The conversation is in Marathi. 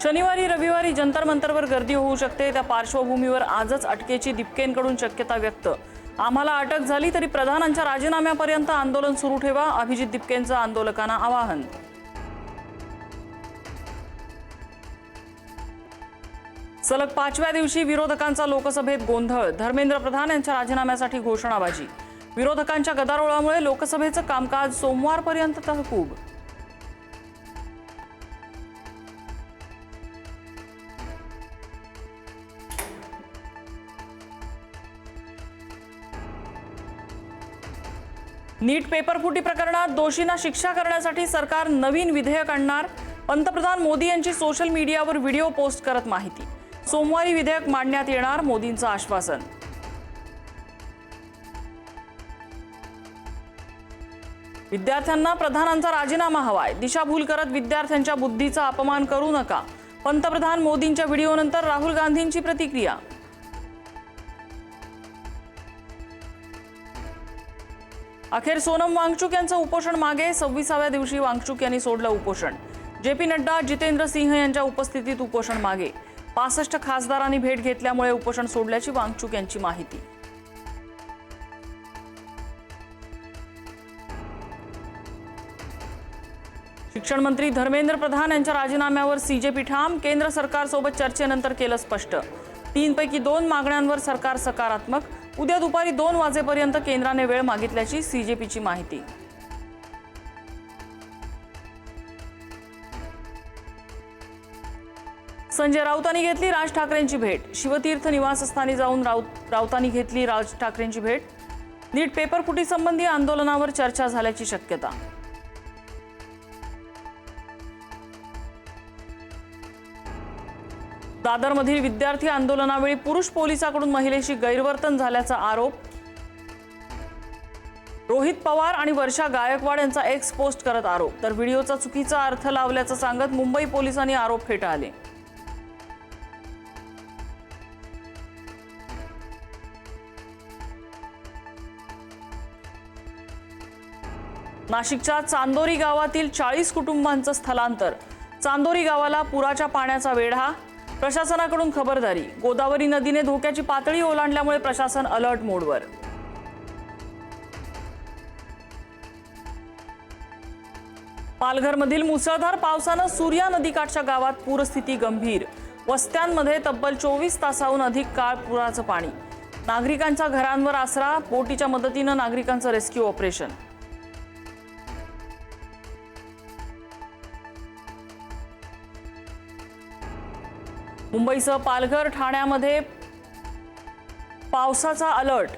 शनिवारी रविवारी जंतर मंतरवर गर्दी होऊ शकते, त्या पार्श्वभूमीवर आजच अटकेची दीपकेंकडून शक्यता व्यक्त। आम्हाला अटक झाली तरी प्रधानांच्या राजीनाम्यापर्यंत आंदोलन सुरू ठेवा, अभिजित दीपकेंचं आंदोलकांना आवाहन। सलग 5व्या दिवशी विरोधकांचा लोकसभेत गोंधळ, धर्मेंद्र प्रधान यांच्या राजीनाम्यासाठी घोषणाबाजी। विरोधकांच्या गदारोळामुळे लोकसभेचं कामकाज सोमवारपर्यंत तहकूब। नीट पेपरफुटी प्रकरणात दोषींना शिक्षा करण्यासाठी सरकार नवीन विधेयक आणणार, पंतप्रधान मोदी यांची सोशल मीडियावर व्हिडिओ पोस्ट करत माहिती। सोमवारी विधेयक मांडण्यात येणार, मोदींचं आश्वासन। विद्यार्थ्यांना प्रधानांचा राजीनामा हवाय, दिशाभूल करत विद्यार्थ्यांच्या बुद्धीचा अपमान करू नका, पंतप्रधान मोदींच्या व्हिडिओनंतर राहुल गांधींची प्रतिक्रिया। अखेर सोनम वांगचुक यांचं उपोषण मागे, 26व्या दिवशी वांगचुक यांनी सोडलं उपोषण। जेपी नड्डा, जितेंद्र सिंह यांच्या उपस्थितीत उपोषण मागे। 65 खासदारांनी भेट घेतल्यामुळे उपोषण सोडल्याची वांगचुक यांची माहिती। शिक्षण मंत्री धर्मेंद्र प्रधान यांच्या राजीनाम्यावर सीजेपी ठाम, केंद्र सरकारसोबत चर्चेनंतर केलं स्पष्ट। 3 पैकी 2 मागण्यांवर सरकार सकारात्मक, उद्या दुपारी 2 वाजेपर्यंत केंद्राने वेळ मागितल्याची सीजेपीची माहिती। संजय राऊतांनी घेतली राज ठाकरेंची भेट, शिवतीर्थ निवासस्थानी जाऊन राऊतांनी घेतली राज ठाकरेंची भेट। नीट पेपरफुटी संबंधी आंदोलनावर चर्चा झाल्याची शक्यता। दादरमधील विद्यार्थी आंदोलनावेळी पुरुष पोलिसाकडून महिलेशी गैरवर्तन झाल्याचा आरोप। रोहित पवार आणि वर्षा गायकवाड यांचा एक्स पोस्ट करत आरोप, तर व्हिडिओचा चुकीचा अर्थ लावल्याचं सांगत मुंबई पोलिसांनी आरोप फेटाळले। नाशिकच्या चांदोरी गावातील 40 कुटुंबांचं स्थलांतर, चांदोरी गावाला पुराच्या पाण्याचा वेढा, प्रशासनाकडून खबरदारी। गोदावरी नदीने धोक्याची पातळी ओलांडल्यामुळे प्रशासन अलर्ट मोडवर। पालघरमधील मुसळधार पावसानं सूर्या नदीकाठच्या गावात पूरस्थिती गंभीर, वस्त्यांमध्ये तब्बल 24 तासाहून अधिक काळ पुराचं पाणी। नागरिकांच्या घरांवर आसरा, बोटीच्या मदतीनं नागरिकांचं रेस्क्यू ऑपरेशन। मुंबईसह पालघर, ठाण्यामध्ये पावसाचा अलर्ट।